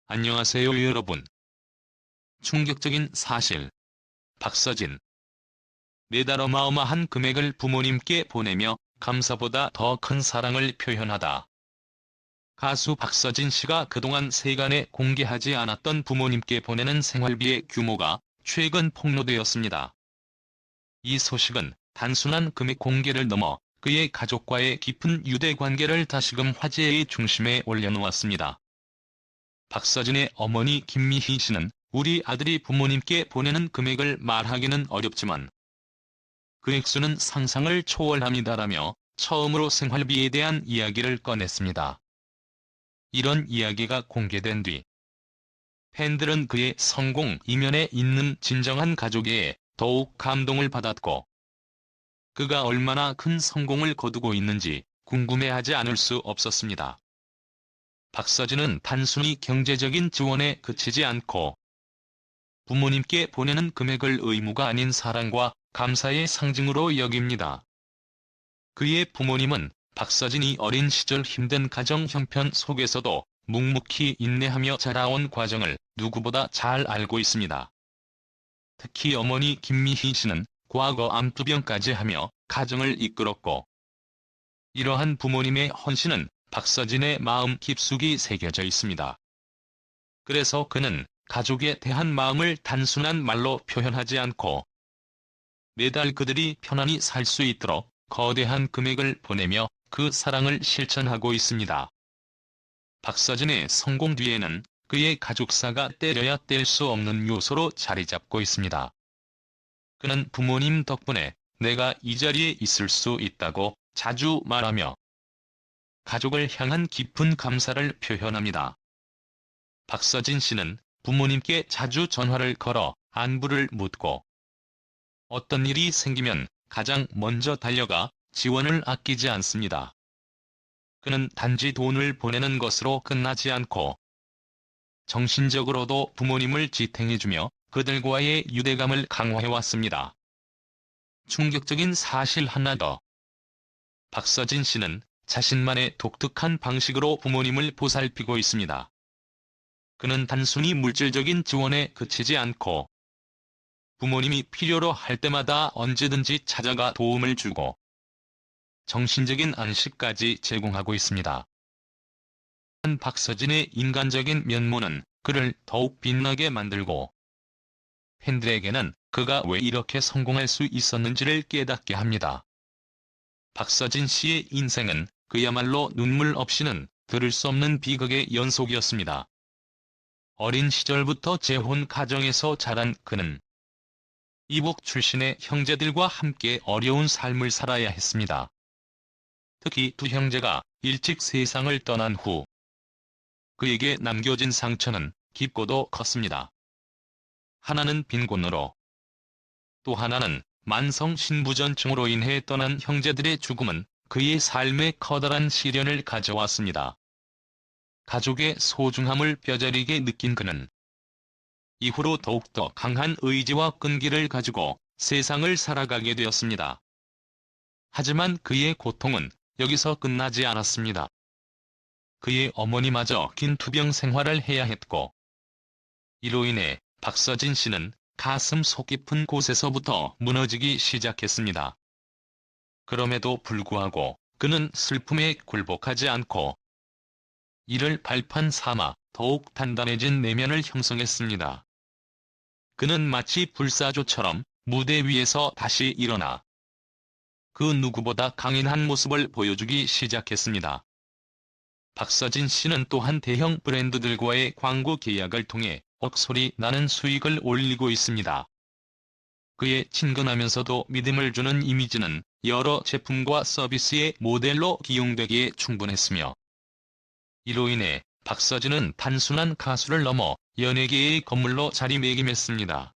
안녕하세요 여러분. 충격적인 사실. 박서진. 매달 어마어마한 금액을 부모님께 보내며 감사보다 더 큰 사랑을 표현하다. 가수 박서진 씨가 그동안 세간에 공개하지 않았던 부모님께 보내는 생활비의 규모가 최근 폭로되었습니다. 이 소식은 단순한 금액 공개를 넘어 그의 가족과의 깊은 유대관계를 다시금 화제의 중심에 올려놓았습니다. 박서진의 어머니 김미희 씨는 우리 아들이 부모님께 보내는 금액을 말하기는 어렵지만 그 액수는 상상을 초월합니다라며 처음으로 생활비에 대한 이야기를 꺼냈습니다. 이런 이야기가 공개된 뒤 팬들은 그의 성공 이면에 있는 진정한 가족애에 더욱 감동을 받았고 그가 얼마나 큰 성공을 거두고 있는지 궁금해하지 않을 수 없었습니다. 박서진은 단순히 경제적인 지원에 그치지 않고 부모님께 보내는 금액을 의무가 아닌 사랑과 감사의 상징으로 여깁니다. 그의 부모님은 박서진이 어린 시절 힘든 가정 형편 속에서도 묵묵히 인내하며 자라온 과정을 누구보다 잘 알고 있습니다. 특히 어머니 김미희 씨는 과거 암투병까지 하며 가정을 이끌었고 이러한 부모님의 헌신은 박서진의 마음 깊숙이 새겨져 있습니다. 그래서 그는 가족에 대한 마음을 단순한 말로 표현하지 않고 매달 그들이 편안히 살 수 있도록 거대한 금액을 보내며 그 사랑을 실천하고 있습니다. 박서진의 성공 뒤에는 그의 가족사가 때려야 뗄 수 없는 요소로 자리 잡고 있습니다. 그는 부모님 덕분에 내가 이 자리에 있을 수 있다고 자주 말하며 가족을 향한 깊은 감사를 표현합니다. 박서진 씨는 부모님께 자주 전화를 걸어 안부를 묻고 어떤 일이 생기면 가장 먼저 달려가 지원을 아끼지 않습니다. 그는 단지 돈을 보내는 것으로 끝나지 않고 정신적으로도 부모님을 지탱해주며 그들과의 유대감을 강화해왔습니다. 충격적인 사실 하나 더. 박서진 씨는 자신만의 독특한 방식으로 부모님을 보살피고 있습니다. 그는 단순히 물질적인 지원에 그치지 않고 부모님이 필요로 할 때마다 언제든지 찾아가 도움을 주고 정신적인 안식까지 제공하고 있습니다. 박서진의 인간적인 면모는 그를 더욱 빛나게 만들고 팬들에게는 그가 왜 이렇게 성공할 수 있었는지를 깨닫게 합니다. 박서진 씨의 인생은 그야말로 눈물 없이는 들을 수 없는 비극의 연속이었습니다. 어린 시절부터 재혼 가정에서 자란 그는 이복 출신의 형제들과 함께 어려운 삶을 살아야 했습니다. 특히 두 형제가 일찍 세상을 떠난 후 그에게 남겨진 상처는 깊고도 컸습니다. 하나는 빈곤으로, 또 하나는 만성 신부전증으로 인해 떠난 형제들의 죽음은 그의 삶에 커다란 시련을 가져왔습니다. 가족의 소중함을 뼈저리게 느낀 그는 이후로 더욱더 강한 의지와 끈기를 가지고 세상을 살아가게 되었습니다. 하지만 그의 고통은 여기서 끝나지 않았습니다. 그의 어머니마저 긴 투병 생활을 해야 했고 이로 인해 박서진 씨는 가슴 속 깊은 곳에서부터 무너지기 시작했습니다. 그럼에도 불구하고 그는 슬픔에 굴복하지 않고 이를 발판 삼아 더욱 단단해진 내면을 형성했습니다. 그는 마치 불사조처럼 무대 위에서 다시 일어나 그 누구보다 강인한 모습을 보여주기 시작했습니다. 박서진 씨는 또한 대형 브랜드들과의 광고 계약을 통해 억소리 나는 수익을 올리고 있습니다. 그의 친근하면서도 믿음을 주는 이미지는 여러 제품과 서비스의 모델로 기용되기에 충분했으며 이로 인해 박서진은 단순한 가수를 넘어 연예계의 건물로 자리매김했습니다.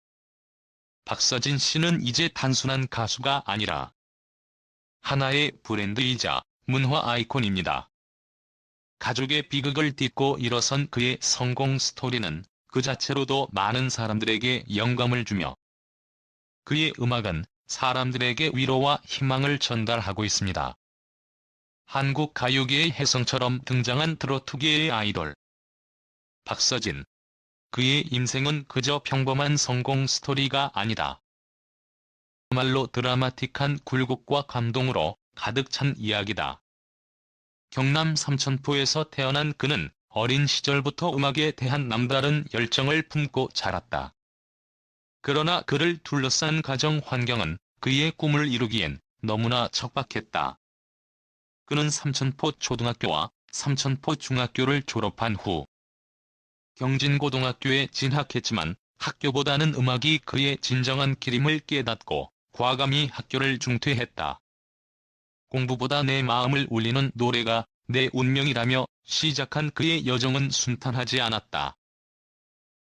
박서진 씨는 이제 단순한 가수가 아니라 하나의 브랜드이자 문화 아이콘입니다. 가족의 비극을 딛고 일어선 그의 성공 스토리는 그 자체로도 많은 사람들에게 영감을 주며 그의 음악은 사람들에게 위로와 희망을 전달하고 있습니다. 한국 가요계의 혜성처럼 등장한 트로트계의 아이돌. 박서진. 그의 인생은 그저 평범한 성공 스토리가 아니다. 말로 드라마틱한 굴곡과 감동으로 가득 찬 이야기다. 경남 삼천포에서 태어난 그는 어린 시절부터 음악에 대한 남다른 열정을 품고 자랐다. 그러나 그를 둘러싼 가정 환경은 그의 꿈을 이루기엔 너무나 척박했다. 그는 삼천포 초등학교와 삼천포 중학교를 졸업한 후 경진고등학교에 진학했지만 학교보다는 음악이 그의 진정한 길임을 깨닫고 과감히 학교를 중퇴했다. 공부보다 내 마음을 울리는 노래가 내 운명이라며 시작한 그의 여정은 순탄하지 않았다.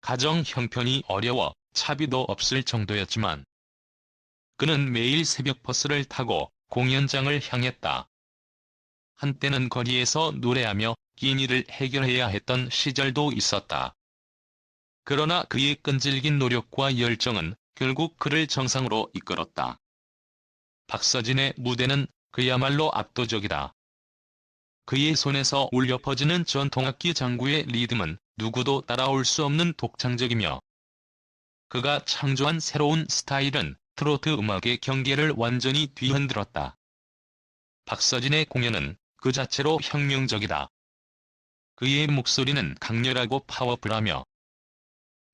가정 형편이 어려워 차비도 없을 정도였지만 그는 매일 새벽 버스를 타고 공연장을 향했다. 한때는 거리에서 노래하며 끼니를 해결해야 했던 시절도 있었다. 그러나 그의 끈질긴 노력과 열정은 결국 그를 정상으로 이끌었다. 박서진의 무대는 그야말로 압도적이다. 그의 손에서 울려 퍼지는 전통악기 장구의 리듬은 누구도 따라올 수 없는 독창적이며 그가 창조한 새로운 스타일은 트로트 음악의 경계를 완전히 뒤흔들었다. 박서진의 공연은 그 자체로 혁명적이다. 그의 목소리는 강렬하고 파워풀하며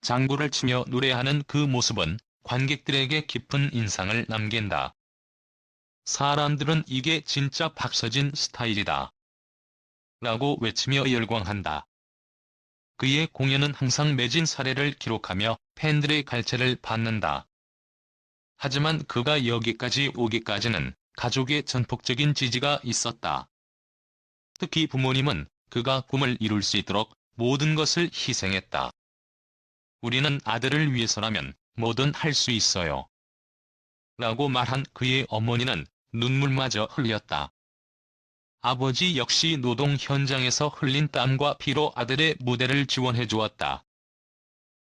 장구를 치며 노래하는 그 모습은 관객들에게 깊은 인상을 남긴다. 사람들은 이게 진짜 박서진 스타일이다 라고 외치며 열광한다. 그의 공연은 항상 매진 사례를 기록하며 팬들의 갈채를 받는다. 하지만 그가 여기까지 오기까지는 가족의 전폭적인 지지가 있었다. 특히 부모님은 그가 꿈을 이룰 수 있도록 모든 것을 희생했다. 우리는 아들을 위해서라면 뭐든 할 수 있어요. 라고 말한 그의 어머니는 눈물마저 흘렸다. 아버지 역시 노동 현장에서 흘린 땀과 피로 아들의 무대를 지원해 주었다.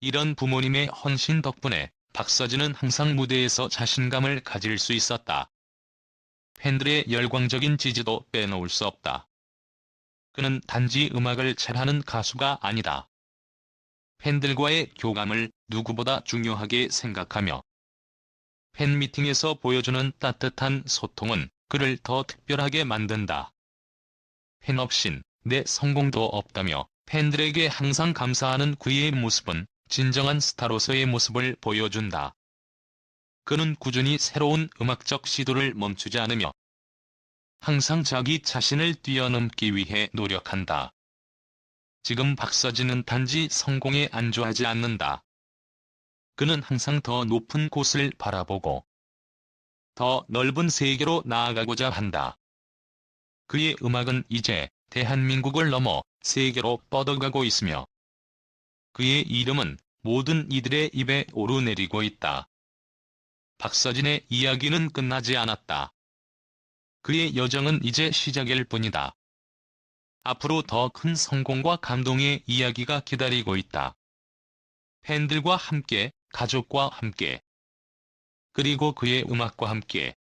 이런 부모님의 헌신 덕분에 박서진은 항상 무대에서 자신감을 가질 수 있었다. 팬들의 열광적인 지지도 빼놓을 수 없다. 그는 단지 음악을 잘하는 가수가 아니다. 팬들과의 교감을 누구보다 중요하게 생각하며 팬미팅에서 보여주는 따뜻한 소통은 그를 더 특별하게 만든다. 팬 없인 내 성공도 없다며 팬들에게 항상 감사하는 그의 모습은 진정한 스타로서의 모습을 보여준다. 그는 꾸준히 새로운 음악적 시도를 멈추지 않으며 항상 자기 자신을 뛰어넘기 위해 노력한다. 지금 박서진은 단지 성공에 안주하지 않는다. 그는 항상 더 높은 곳을 바라보고 더 넓은 세계로 나아가고자 한다. 그의 음악은 이제 대한민국을 넘어 세계로 뻗어가고 있으며 그의 이름은 모든 이들의 입에 오르내리고 있다. 박서진의 이야기는 끝나지 않았다. 그의 여정은 이제 시작일 뿐이다. 앞으로 더 큰 성공과 감동의 이야기가 기다리고 있다. 팬들과 함께, 가족과 함께, 그리고 그의 음악과 함께.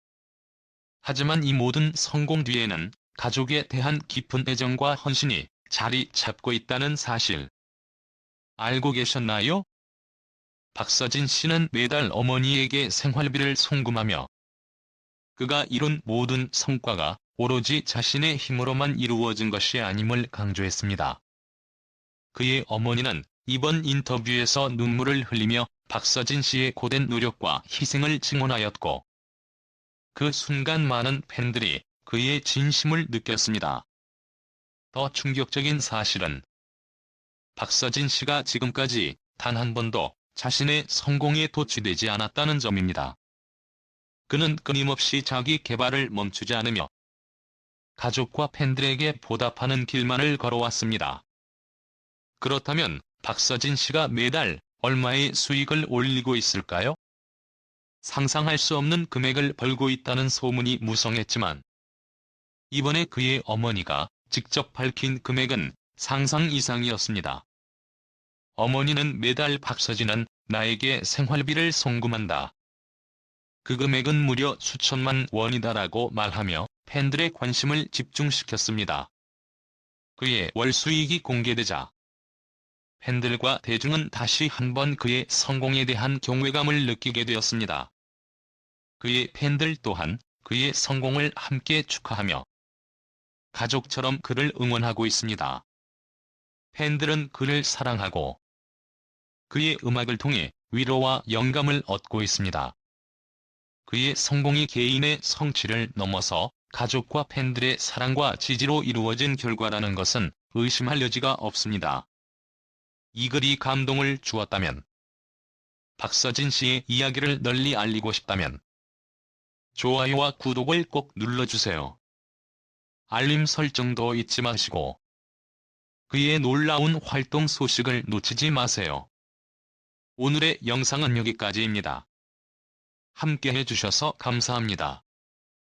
하지만 이 모든 성공 뒤에는 가족에 대한 깊은 애정과 헌신이 자리 잡고 있다는 사실. 알고 계셨나요? 박서진 씨는 매달 어머니에게 생활비를 송금하며 그가 이룬 모든 성과가 오로지 자신의 힘으로만 이루어진 것이 아님을 강조했습니다. 그의 어머니는 이번 인터뷰에서 눈물을 흘리며 박서진 씨의 고된 노력과 희생을 증언하였고 그 순간 많은 팬들이 그의 진심을 느꼈습니다. 더 충격적인 사실은 박서진 씨가 지금까지 단 한 번도 자신의 성공에 도취되지 않았다는 점입니다. 그는 끊임없이 자기 개발을 멈추지 않으며 가족과 팬들에게 보답하는 길만을 걸어왔습니다. 그렇다면 박서진 씨가 매달 얼마의 수익을 올리고 있을까요? 상상할 수 없는 금액을 벌고 있다는 소문이 무성했지만 이번에 그의 어머니가 직접 밝힌 금액은 상상 이상이었습니다. 어머니는 매달 박서진은 나에게 생활비를 송금한다. 그 금액은 무려 수천만 원이다라고 말하며 팬들의 관심을 집중시켰습니다. 그의 월 수익이 공개되자 팬들과 대중은 다시 한번 그의 성공에 대한 경외감을 느끼게 되었습니다. 그의 팬들 또한 그의 성공을 함께 축하하며 가족처럼 그를 응원하고 있습니다. 팬들은 그를 사랑하고 그의 음악을 통해 위로와 영감을 얻고 있습니다. 그의 성공이 개인의 성취를 넘어서 가족과 팬들의 사랑과 지지로 이루어진 결과라는 것은 의심할 여지가 없습니다. 이 글이 감동을 주었다면, 박서진 씨의 이야기를 널리 알리고 싶다면 좋아요와 구독을 꼭 눌러주세요. 알림 설정도 잊지 마시고 그의 놀라운 활동 소식을 놓치지 마세요. 오늘의 영상은 여기까지입니다. 함께 해주셔서 감사합니다.